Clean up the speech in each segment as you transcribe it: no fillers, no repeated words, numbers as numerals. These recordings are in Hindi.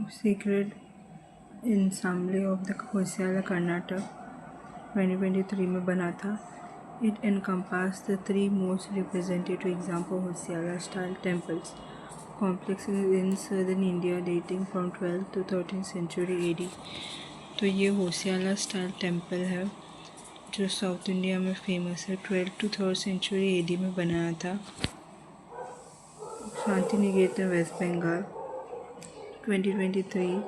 Sacred Ensemble of the Hoysala Karnataka 2023 में बना था. It encompassed the three most representative examples of Hoysala style temples, complexes in southern India dating from 12th to 13th century AD. तो ये होशियाला स्टाइल टेम्पल है जो साउथ इंडिया में फेमस है. 12th to 3rd century AD में बनाया था. Shanti Niketan waste Bengal 2023.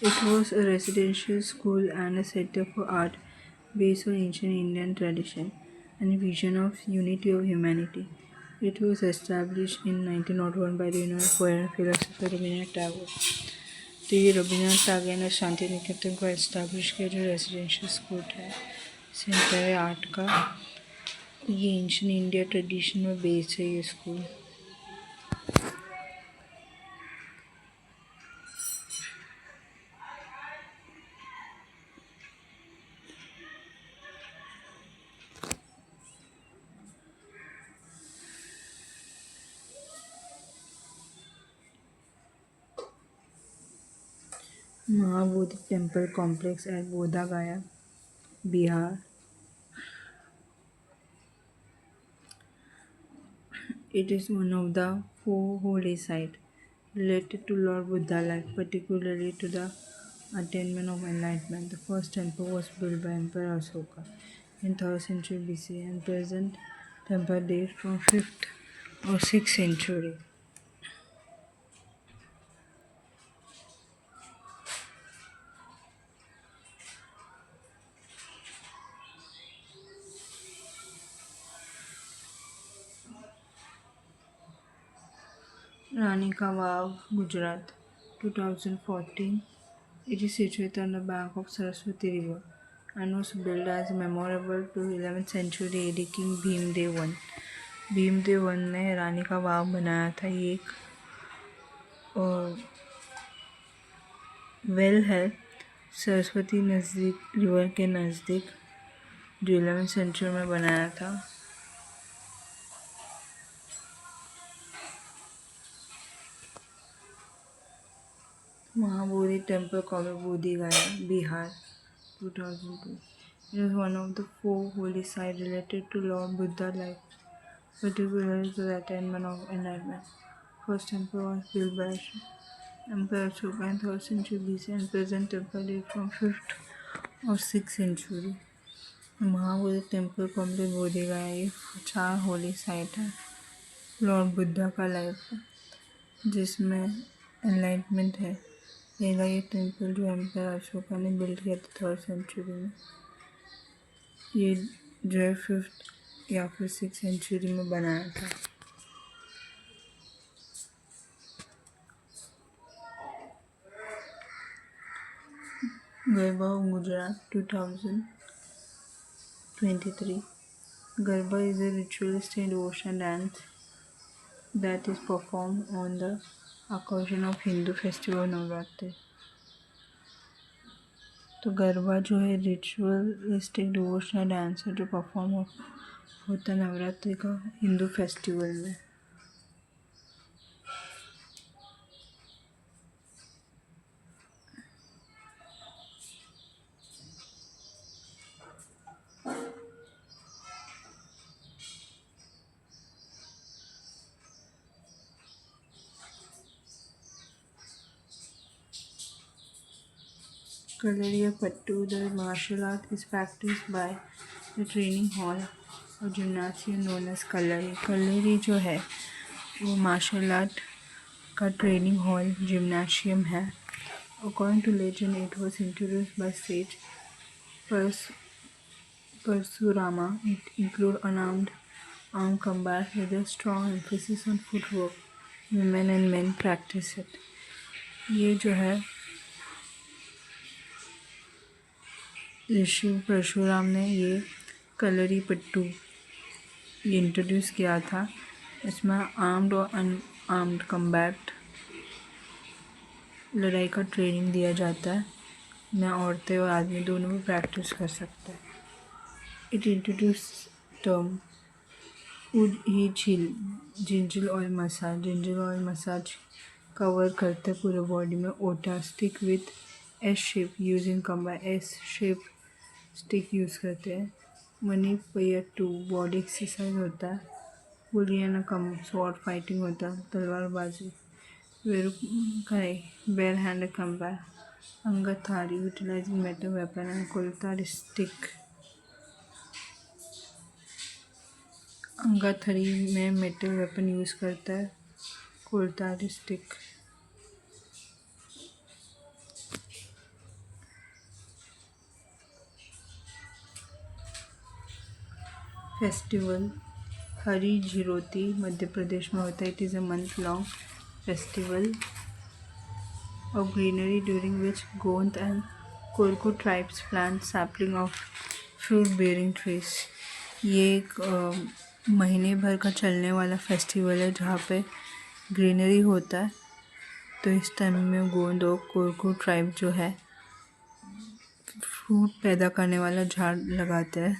It was a residential school and a center for art based on ancient Indian tradition and a vision of unity of humanity. It was established in 1901 by the renowned poet and philosopher Rabindranath Tagore. तो ये रविन्द्रनाथ टैगोर ने शांति निकेतन को एस्टैब्लिश किया जो रेजिडेंशियल स्कूल है, सेंटर है आर्ट का. ये एंशियंट इंडिया ट्रेडिशन में बेस्ड है ये school. Mahabodhi temple complex at Bodh Gaya, Bihar. It is one of the four holy sites related to Lord Buddha's life, particularly to the attainment of enlightenment. The first temple was built by Emperor Asoka in 3rd century BC, and present temple dates from 5th or 6th century. Rani Ka Vav, Gujarat, 2014. It is situated on the bank of Saraswati River and was built as a memorial to 11th century AD King Bhimdev I. Bhimdev I ने रानी का बाग बनाया था. ये एक वेल है सरस्वती नज़दीक रिवर के नज़दीक जो 11th सेंचुरी में बनाया था. महाबोधि टेम्पल कॉबे बोधि गया, Bihar 2002. It is one of the four holy sites related to Lord Buddha's life, particularly to the attainment of enlightenment. First temple was built by Emperor Ashoka in 3rd century BC and present temple date from 5th or 6th century. Mahabodhi temple complex Bodh Gaya. ये 4 होली साइट है लॉर्ड बुद्धा का लाइफ जिसमें एनलाइटमेंट है. ये टेम्पल जो एम्पायर अशोका ने बिल्ड किया था 3rd सेंचुरी में. ये जो है 5th या फिर 6th सेंचुरी में बनाया था. Garba Gujarat 2023. Garba is a ritualistic devotional dance that is performed on the occasion of Hindu festival Navratri. तो गरबा जो है रिचुअलिस्टिक डिवोशनल डांस है जो परफॉर्म होता है नवरात्रि का हिंदू फेस्टिवल में. Kalaripayattu, the martial art is practiced by the training hall or gymnasium known as Kalari. Kalari जो है वो मार्शल आर्ट का ट्रेनिंग हॉल जिम्नाशियम है. According to legend, it was introduced by sage Parsurama. It includes armed combat with a strong emphasis on footwork. Women and men practice it. ये जो है ऋषि परशुराम ने ये कलरीपट्टू इंट्रोड्यूस किया था. इसमें आर्म्ड और अनआर्म्ड कम्बैट लड़ाई का ट्रेनिंग दिया जाता है. मैं औरतें और आदमी दोनों भी प्रैक्टिस कर सकते हैं. इट इंट्रोड्यूस टर्म उड ही झील जिंजर ऑयल मसाज कवर करते हैं पूरे बॉडी में। ओटा stick with S shape using combine S shape stick use करते हैं। मनी पयर 2 बॉडी एक्सरसाइज होता है। पुलियाना कम स्वॉर्ड फाइटिंग होता है, तलवारबाजी। Bare hand combine. Angathari utilizing metal weapon and Kolthari stick. Angathari में मेटल वेपन यूज़ करता है, कोलतारी स्टिक। फेस्टिवल हरी झिरोती मध्य प्रदेश में होता है। It is a month long festival of greenery during which Gond and Korku tribes plant sapling of fruit bearing trees. ये एक महीने भर का चलने वाला फेस्टिवल है जहाँ पे ग्रीनरी होता है। तो इस टाइम में गोंद और कोरकू ट्राइब जो है फ्रूट पैदा करने वाला झाड़ लगाते हैं।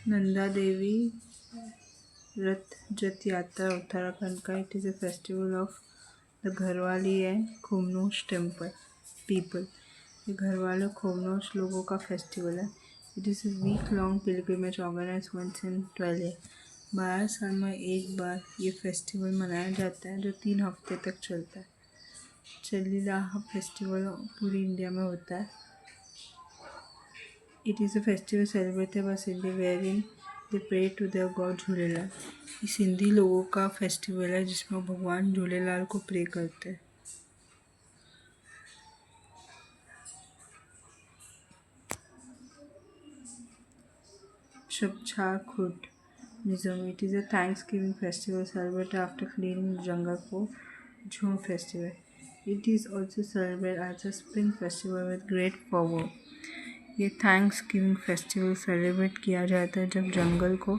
नंदा देवी रथ जत यात्रा उत्तराखंड का। It is a festival of the Garhwali and खोमनोश टेम्पल पीपल। ये घरवाले खोमनोश लोगों का फेस्टिवल है। It is a week long pilgrimage organise once in 12 year. 12 साल में एक बार ये फेस्टिवल मनाया जाता है जो 3 हफ्ते तक चलता है। चलीलाह फेस्टिवल पूरी इंडिया में होता है। It is a festival celebrated by Sindhi wherein they pray to their god Jhulelal. ये सिंधी लोगों का फेस्टिवल है जिसमें भगवान झूलेलाल को प्रे करते हैं। Chapchar Kut Mizoram. It is a thanksgiving festival celebrated after cleaning jungle for jhum festival. It is also celebrated as a spring festival with great power. ये थैंक्स गिविंग फेस्टिवल सेलिब्रेट किया जाता है जब जंगल को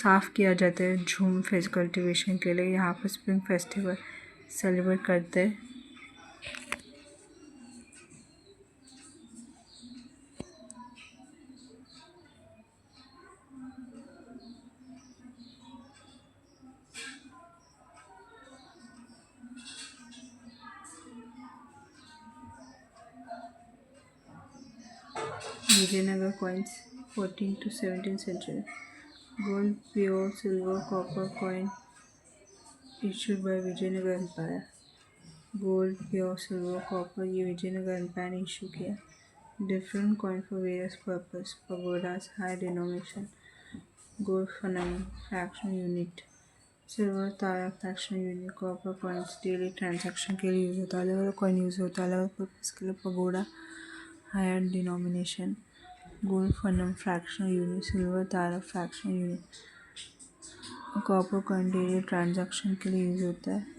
साफ़ किया जाता है झूम फेस्ट कल्टीवेशन के लिए। यहाँ पर स्प्रिंग फेस्टिवल सेलिब्रेट करते हैं। Vijayanagara coins 14th to 17th century. Gold, pure silver, copper coin issued by Vijayanagar Empire. Gold pure silver copper ये विजयनगर एम्पायर ने इशू किया। Different coin for various purpose. Pagodas high denomination. Gold fanam fraction unit. Silver tara fraction unit. Copper coins daily transaction के लिए यूज़ होता है। अलग अलग कॉइन यूज़ होता है अलग अलग पर्पज़ के लिए। Pagoda higher denomination. Gold fanam fraction unit. Silver tara fraction unit. Copper coin daily transaction के लिए यूज़ होता है।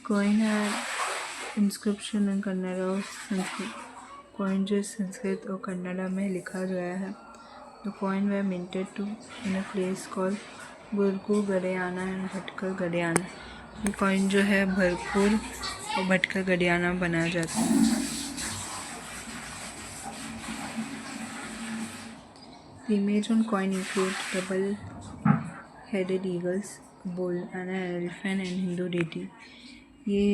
कॉइन है इंस्क्रिप्शन इन कन्नड़ और संस्कृत। कॉइन जो संस्कृत और कन्नड़ा में लिखा गया है। The coin were minted to in a place called Burku Gadiyana and Bhatkar Gadiyana. ये कॉइन जो है भरपूर और भटकर गडियाना बनाया जाता है। The image on coin includes double-headed eagles, a bull, and an elephant and Hindu deity. ये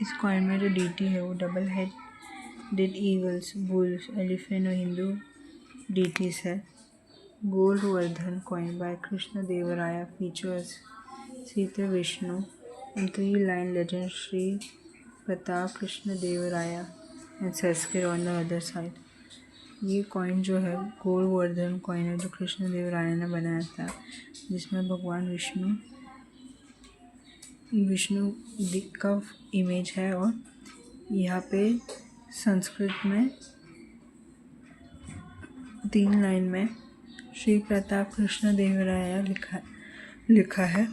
इस कॉइन में जो डीटी है वो double headed eagles, bulls, elephant और हिंदू डीटीज है। Gold Vardhan coin by Krishna Devaraya features Sita Vishnu and 3-line legend Shri Pratap Krishna Devaraya and Sanskrit on the other side. ये कॉइन जो है गोल्ड वर्धन कॉइन है जो कृष्ण देवराया ने बनाया था जिसमें भगवान विष्णु का इमेज है और यहाँ पे संस्कृत में 3 लाइन में श्री प्रताप कृष्ण देवराया लिखा है।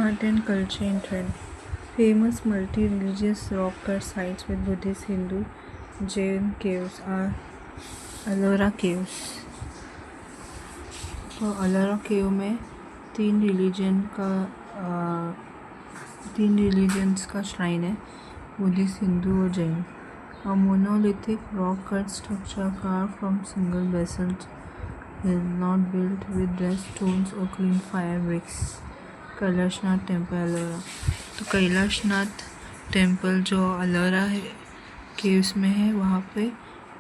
Art and culture in trend. Famous multi-religious rock cut sites with Buddhist, Hindu, Jain caves are Ellora Caves. तो एलोरा केव में तीन रिलीजन्स का श्राइन है, बुद्धिस्ट, हिंदू और Jain. A monolithic rock cut structure carved from single basalt hill, not built with dressed stones or clean fire bricks. Kailashnath temple Ellora. तो कैलाशनाथ टेम्पल जो एलोरा केव्स में है, वहाँ पे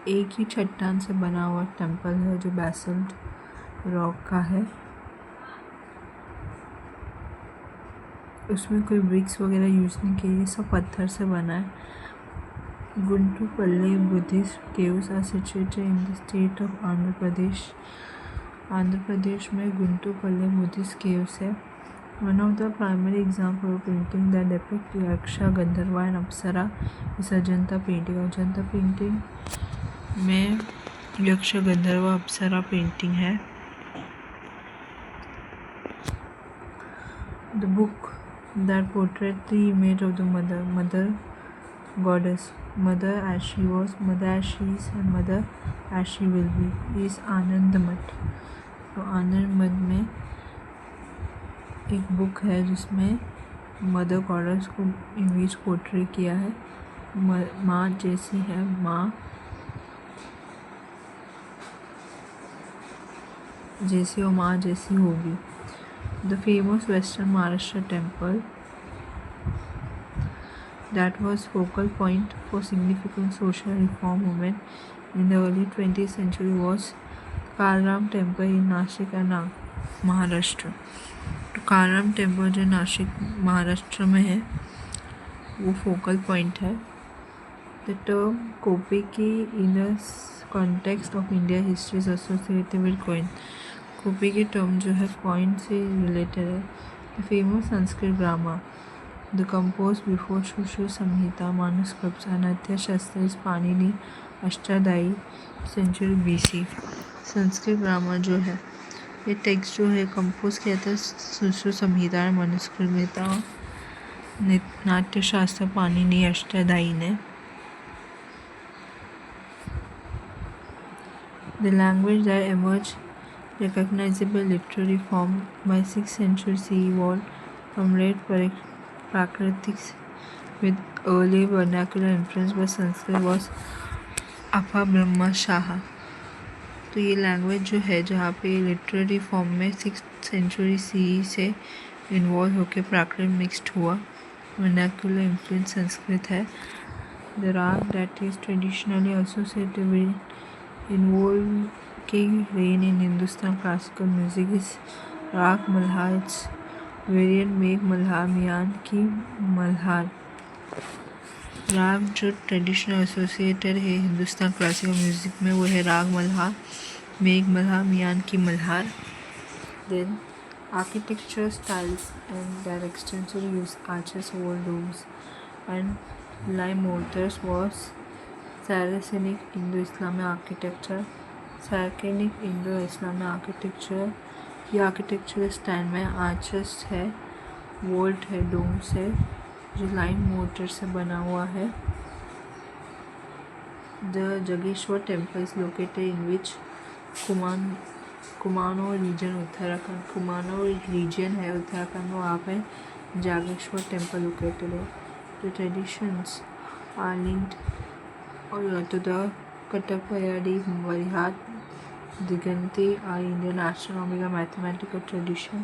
एक ही चट्टान से बना हुआ टेम्पल है जो बेसल्ट रॉक का है. उसमें कोई ब्रिक्स वगैरह यूज़ नहीं किए, ये सब पत्थर से बना है. Guntupalli Buddhist caves are situated in the state of Andhra Pradesh. Andhra Pradesh में गुंटूपल्ली बुद्धिस्ट केव्स है. One of the primary example of painting that depict yaksha, gandharva and apsara is Ajanta painting. Ajanta painting में यक्ष, गंधर्वा, अप्सरा पेंटिंग है. The book that portrayed the image of the mother goddess, mother as she was, mother as she is, and mother as she will be, is आनंद मठ. तो आनंद मठ में एक बुक है जिसमें मदर गॉडेस को इमेज पोर्ट्रे किया है. माँ जैसी है, माँ जैसी और माँ जैसी होगी. The famous Western Maharashtra temple that was focal point for significant social reform movement in the early 20th century was Kalram Temple in Nashik and Maharashtra. तो कालराम टेम्पल जो नासिक महाराष्ट्र में है वो फोकल पॉइंट है. The term Kopeki in the context of India history is associated with coin. कोपी की टर्म जो है कॉइन से रिलेटेड है. The famous Sanskrit grammar the compose before Sushruta Samhita manuscripts अनथ्य शस्त्र Panini Ashtadhyayi century BC. Sanskrit grammar जो है ये टेक्स्ट जो है कंपोज किया था सुश्रुत संहिता और मानुस्क्रिप्ट में था नाट्य शास्त्र पाणिनि अष्टाध्यायी ने. The language that emerged recognizable literary form by 6th century CE evolved from late Prakritics with early vernacular influence by Sanskrit was Apabhramsha. तो ये लैंग्वेज जो है जहाँ पे लिटरेरी फॉर्म में 6th century CE से इन्वॉल्व होकर प्राकृत मिक्सड हुआ. वर्नाकुलर इन्फ्लुएंस संस्कृत है. द राग that is traditionally associated with involve king reign in Hindustan classical music is Rag Malhar. Its variant Megh Malhar, मियान की मल्हार. राग जो ट्रेडिशनल एसोसिएटेड है हिंदुस्तान क्लासिकल म्यूजिक में वो है राग मल्हार, मेघ मल्हार, मियान की Malhar. Then architecture styles and their extensive use arches, wall domes and lime mortars was Saracenic Indo-Islamic architecture. Saracenic Indo Islamic architecture. ये आर्किटेक्चर स्टाइल में आर्चेस है, वोल्ट है, डोम्स है जो लाइन मोटर से बना हुआ है. The Jageshwar temple is located in which Kumaon region Uttarakhand. Kumaon region है उत्तराखंड में, वहाँ पे जागेश्वर टेम्पल लोकेटेड है. The traditions are linked to the Kattapayadi, Varihat, Diganti are Indian astronomical mathematical tradition.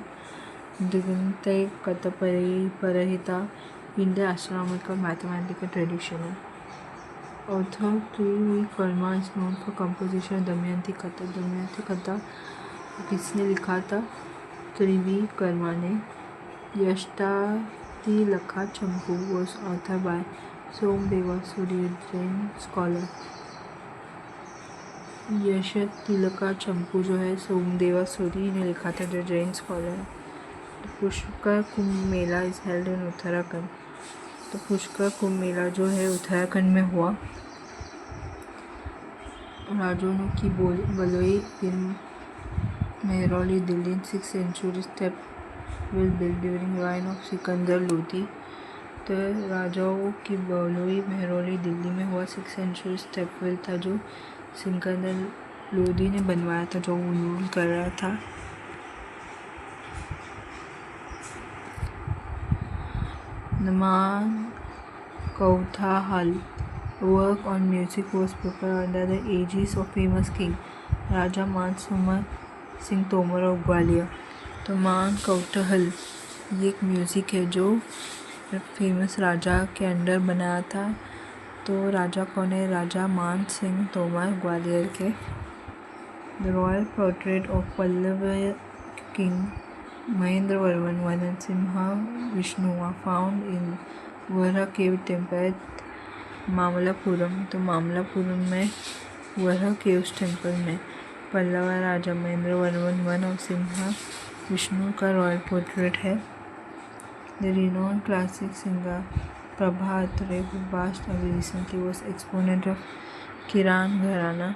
Diganti, Kattapayadi, Parahita, Indian astronomical mathematical tradition. Author T.V. Karma is known for composition of Damayanti Katha. Damayanti कथा किसने लिखा था? T.V. Karma ने. यष्टातिलका चंपू was authored by Somdeva Suri, Jain scholar. यशत Tilka चंपू जो है सोमदेवा सूरी ने लिखा था जो जैन स्कॉलर है. Pushkar Kumbh Mela is held in Uttarakhand. तो पुष्कर कुंभ मेला जो है उत्तराखंड में हुआ. राजोनों की Baoli in Mehrauli Delhi 6th century step was built during reign of Sikandar Lodi. तो राजाओं की बलौई महरौली दिल्ली में हुआ। 6th सेंचुरी स्टेपवेल था जो सिकंदर लोदी ने बनवाया था, जो वो रूल कर रहा था। नमान कौथाहल work on music was prepared under the aegis of famous king Raja मानसूमर सिंह तोमर ऑफ ग्वालियर। तो मान कौतूहल ये एक म्यूज़िक है जो फेमस राजा के अंडर बनाया था। तो राजा कौन है? राजा मान सिंह तोमर ग्वालियर के। The royal portrait of Pallava king Mahendra Varman one Simha Vishnu are found in Varaha cave temple Mamallapuram. तो मामल्लापुरम में वरहा केव्स टेम्पल में पल्लव राजा महेंद्र वर्मन वन और सिम्हा विष्णु का रॉयल पोर्ट्रेट है। The renowned classic singer Prabha Atre who passed away recently was exponent of किरान घराना।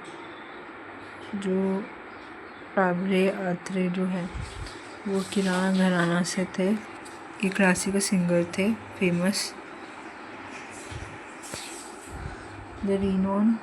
जो प्रभा अत्रे जो है वो किरान घराना से थे, ये क्लासिकल सिंगर थे फेमस। The renowned